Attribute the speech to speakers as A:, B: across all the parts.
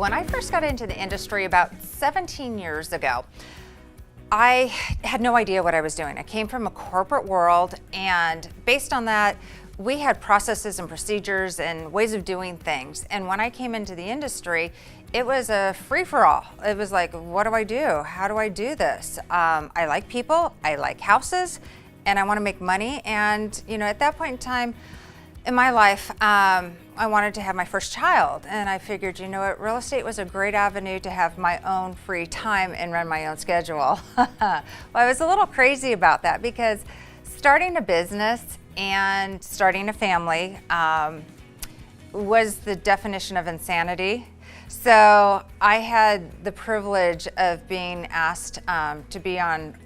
A: When I first got into the industry about 17 years ago, I had no idea what I was doing. I came from a corporate world, and based on that, we had processes and procedures and ways of doing things. And when I came into the industry, it was a free-for-all. It was like, what do I do? How do I do this? I like people, I like houses, and I want to make money. And at that point in time in my life, I wanted to have my first child, and I figured, real estate was a great avenue to have my own free time and run my own schedule. Well, I was a little crazy about that because starting a business and starting a family was the definition of insanity. So I had the privilege of being asked to be on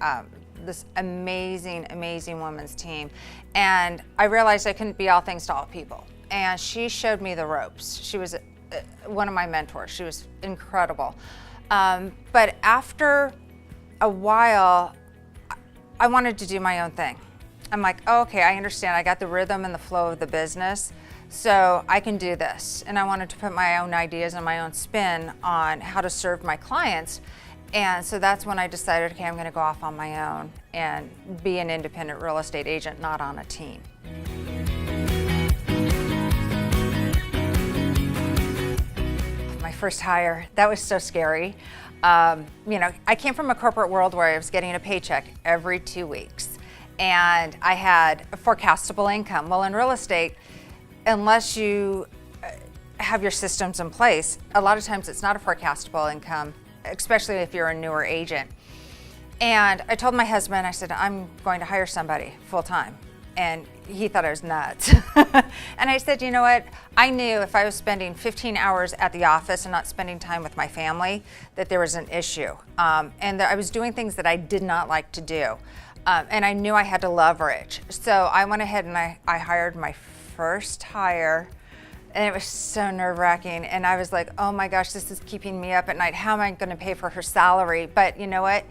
A: this amazing, amazing women's team. And I realized I couldn't be all things to all people. And she showed me the ropes. She was one of my mentors. She was incredible. But after a while, I wanted to do my own thing. I'm like, oh, okay, I understand. I got the rhythm and the flow of the business, so I can do this. And I wanted to put my own ideas and my own spin on how to serve my clients. And so that's when I decided, okay, I'm going to go off on my own and be an independent real estate agent, not on a team. My first hire, that was so scary. I came from a corporate world where I was getting a paycheck every 2 weeks, and I had a forecastable income. Well, in real estate, unless you have your systems in place, a lot of times it's not a forecastable income, especially if you're a newer agent. And I told my husband, I said, I'm going to hire somebody full time. And he thought I was nuts. And I said, you know what? I knew if I was spending 15 hours at the office and not spending time with my family, that there was an issue. And that I was doing things that I did not like to do. And I knew I had to leverage. So I went ahead and I hired my first hire. And it was so nerve-wracking. And I was like, oh my gosh, this is keeping me up at night. How am I going to pay for her salary? But you know what?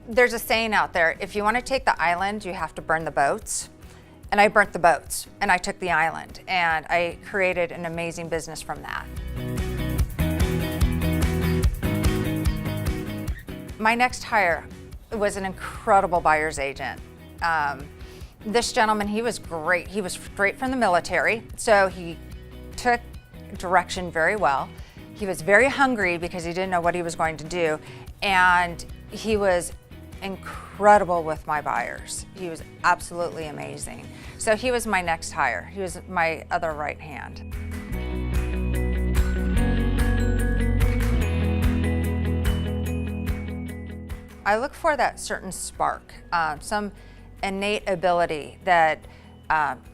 A: There's a saying out there, if you want to take the island, you have to burn the boats. And I burnt the boats, and I took the island, and I created an amazing business from that. My next hire was an incredible buyer's agent. This gentleman, he was great. He was straight from the military, so he took direction very well. He was very hungry because he didn't know what he was going to do, and he was incredible with my buyers. He was absolutely amazing. So he was my next hire. He was my other right hand. I look for that certain spark, some innate ability that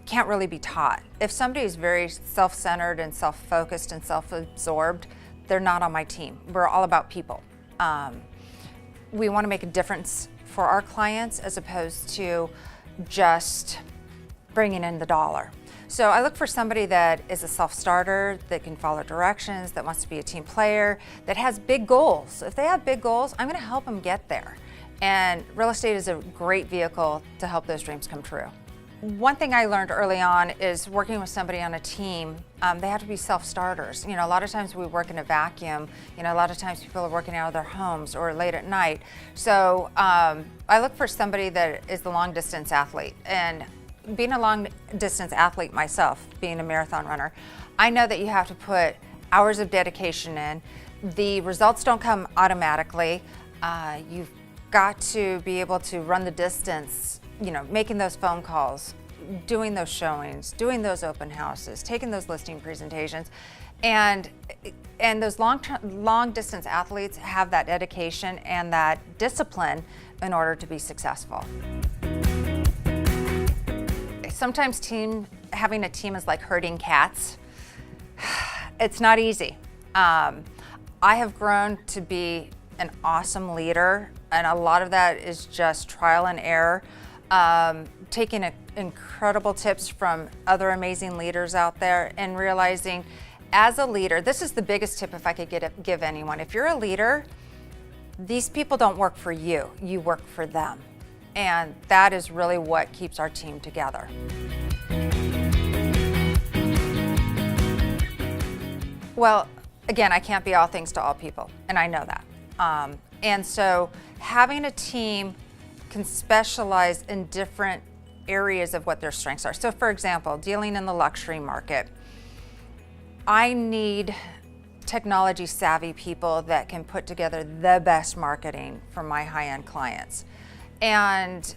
A: can't really be taught. If somebody is very self-centered and self-focused and self-absorbed, they're not on my team. We're all about people. We want to make a difference for our clients as opposed to just bringing in the dollar. So I look for somebody that is a self-starter, that can follow directions, that wants to be a team player, that has big goals. If they have big goals, I'm going to help them get there. And real estate is a great vehicle to help those dreams come true. One thing I learned early on is working with somebody on a team, they have to be self-starters. A lot of times we work in a vacuum. A lot of times people are working out of their homes or late at night. So I look for somebody that is the long-distance athlete. And being a long-distance athlete myself, being a marathon runner, I know that you have to put hours of dedication in. The results don't come automatically. You've got to be able to run the distance, making those phone calls, doing those showings, doing those open houses, taking those listing presentations. And those long distance athletes have that dedication and that discipline in order to be successful. Sometimes having a team is like herding cats. It's not easy. I have grown to be an awesome leader, and a lot of that is just trial and error. Taking incredible tips from other amazing leaders out there and realizing as a leader, this is the biggest tip if I could give anyone. If you're a leader, these people don't work for you, you work for them. And that is really what keeps our team together. Well, again, I can't be all things to all people, and I know that. And so having a team can specialize in different areas of what their strengths are. So for example, dealing in the luxury market, I need technology savvy people that can put together the best marketing for my high-end clients. And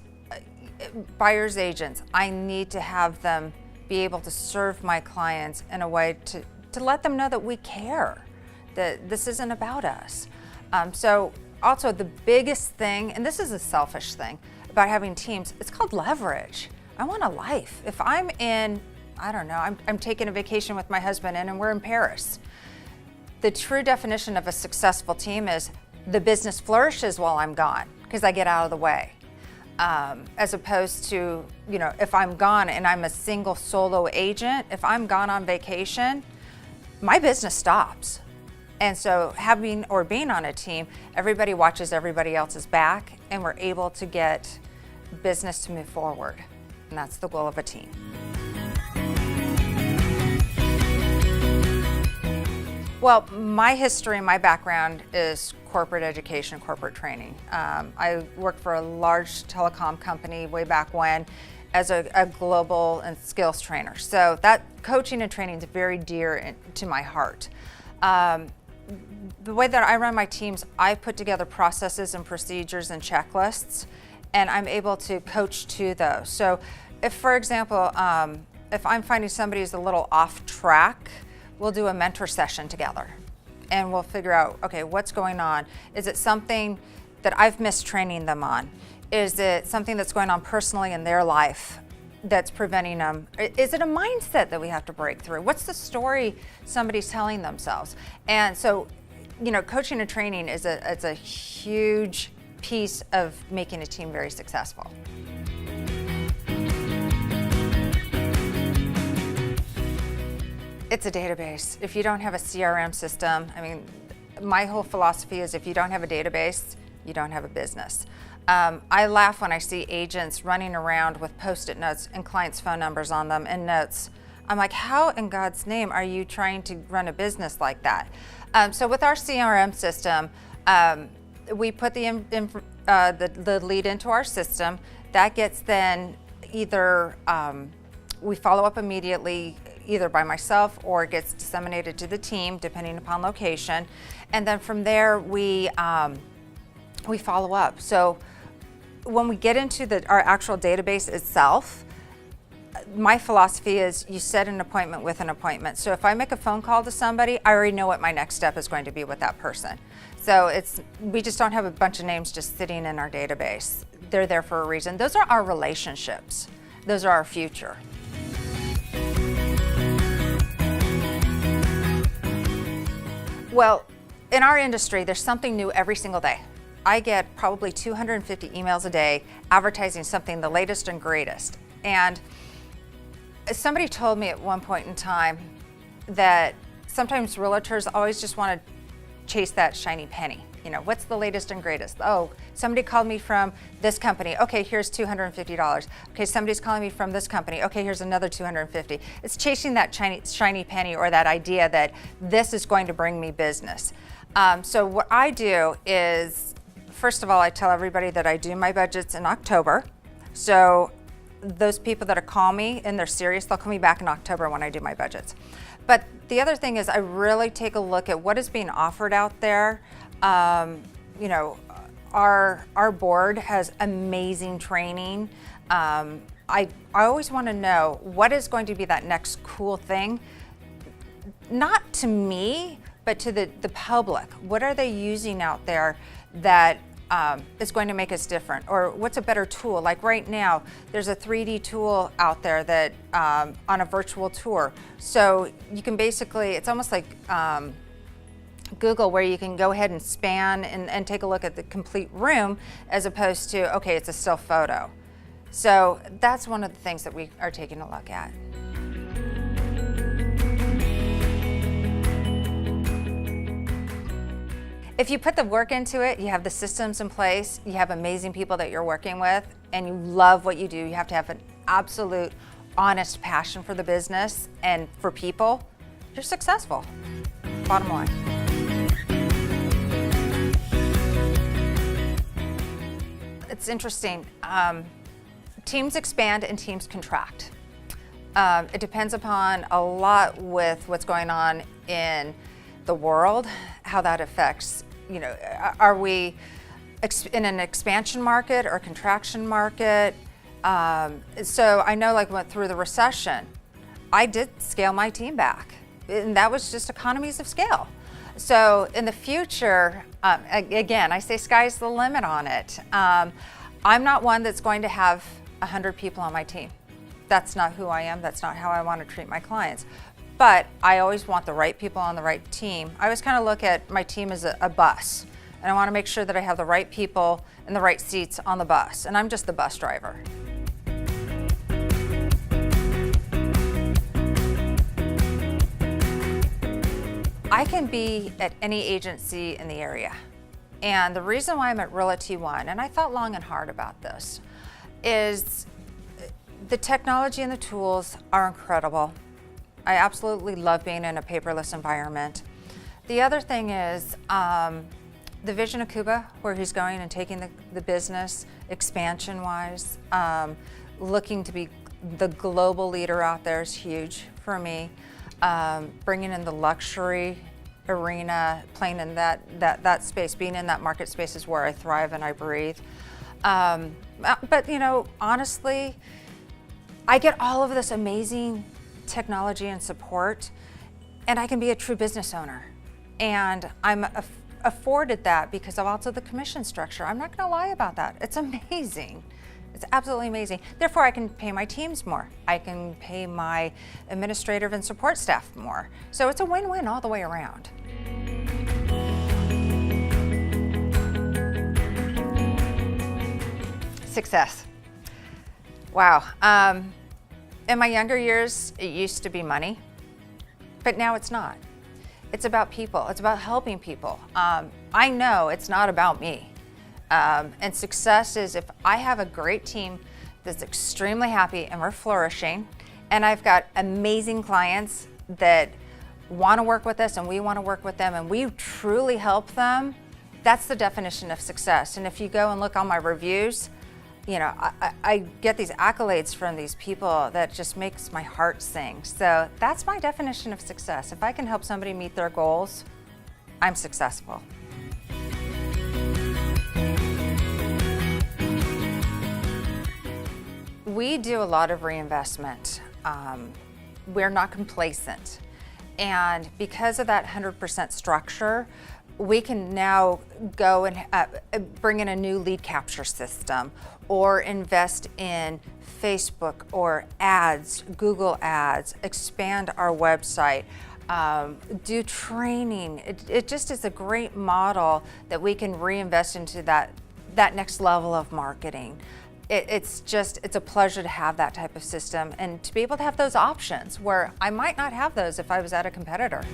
A: buyer's agents, I need to have them be able to serve my clients in a way to let them know that we care, that this isn't about us. So also the biggest thing, and this is a selfish thing about having teams, it's called leverage. I want a life. If I'm in, I don't know, I'm taking a vacation with my husband and we're in Paris. The true definition of a successful team is the business flourishes while I'm gone because I get out of the way. As opposed to, you know, if I'm gone and I'm a single solo agent, if I'm gone on vacation, my business stops. And so having or being on a team, everybody watches everybody else's back and we're able to get business to move forward. And that's the goal of a team. Well, my history, my background is corporate education, corporate training. I worked for a large telecom company way back when as a global and skills trainer. So that coaching and training is very dear to my heart. The way that I run my teams, I put together processes and procedures and checklists, and I'm able to coach to those. So if, for example, if I'm finding somebody is a little off track, we'll do a mentor session together and we'll figure out, okay, what's going on? Is it something that I've missed training them on? Is it something that's going on personally in their life that's preventing them? Is it a mindset that we have to break through? What's the story somebody's telling themselves? And so, you know, coaching and training is a huge piece of making a team very successful. It's a database. If you don't have a CRM system, I mean, my whole philosophy is if you don't have a database, you don't have a business. I laugh when I see agents running around with Post-it notes and clients' phone numbers on them and notes. I'm like, how in God's name are you trying to run a business like that? So with our CRM system, we put the lead into our system. That gets then either, we follow up immediately, either by myself or it gets disseminated to the team, depending upon location. And then from there, we follow up. So when we get into our actual database itself, my philosophy is you set an appointment with an appointment. So if I make a phone call to somebody, I already know what my next step is going to be with that person. So we just don't have a bunch of names just sitting in our database. They're there for a reason. Those are our relationships. Those are our future. Well, in our industry, there's something new every single day. I get probably 250 emails a day advertising something the latest and greatest. And somebody told me at one point in time that sometimes realtors always just want to chase that shiny penny. You know, what's the latest and greatest? Oh, somebody called me from this company. Okay, here's $250. Okay, somebody's calling me from this company. Okay, here's another $250. It's chasing that shiny penny or that idea that this is going to bring me business. So what I do is, first of all, I tell everybody that I do my budgets in October. So those people that call me and they're serious, they'll call me back in October when I do my budgets. But the other thing is I really take a look at what is being offered out there. You know, our board has amazing training. I always want to know what is going to be that next cool thing, not to me, but to the public. What are they using out there that is going to make us different? Or what's a better tool? Like right now, there's a 3D tool out there that on a virtual tour. So you can basically, it's almost like Google, where you can go ahead and span and take a look at the complete room as opposed to, okay, it's a still photo. So that's one of the things that we are taking a look at. If you put the work into it, you have the systems in place, you have amazing people that you're working with, and you love what you do, you have to have an absolute, honest passion for the business and for people, you're successful. bottom line. It's interesting. Teams expand and teams contract. It depends upon a lot with what's going on in the world, how that affects, are we in an expansion market or contraction market? So I know, like, went through the recession, I did scale my team back, and that was just economies of scale. So in the future, again, I say sky's the limit on it. I'm not one that's going to have 100 people on my team. That's not who I am. That's not how I want to treat my clients. But I always want the right people on the right team. I always kind of look at my team as a bus, and I want to make sure that I have the right people in the right seats on the bus, and I'm just the bus driver. I can be at any agency in the area. And the reason why I'm at Realty One, and I thought long and hard about this, is the technology and the tools are incredible. I absolutely love being in a paperless environment. The other thing is the vision of Cuba, where he's going and taking the business expansion-wise, looking to be the global leader out there is huge for me. Bringing in the luxury arena, playing in that space, being in that market space is where I thrive and I breathe. But honestly, I get all of this amazing technology and support, and I can be a true business owner. And I'm afforded that because of also the commission structure. I'm not going to lie about that. It's amazing. It's absolutely amazing. Therefore, I can pay my teams more. I can pay my administrative and support staff more. So it's a win-win all the way around. Success. Wow. In my younger years, it used to be money, but now it's not. It's about people. It's about helping people. I know it's not about me. And success is if I have a great team that's extremely happy and we're flourishing, and I've got amazing clients that want to work with us and we want to work with them and we truly help them, that's the definition of success. And if you go and look on my reviews, I get these accolades from these people that just makes my heart sing. So that's my definition of success. If I can help somebody meet their goals, I'm successful. We do a lot of reinvestment. We're not complacent. And because of that 100% structure, we can now go and bring in a new lead capture system or invest in Facebook or ads, Google ads, expand our website, do training. It just is a great model that we can reinvest into that next level of marketing. It's a pleasure to have that type of system and to be able to have those options where I might not have those if I was at a competitor.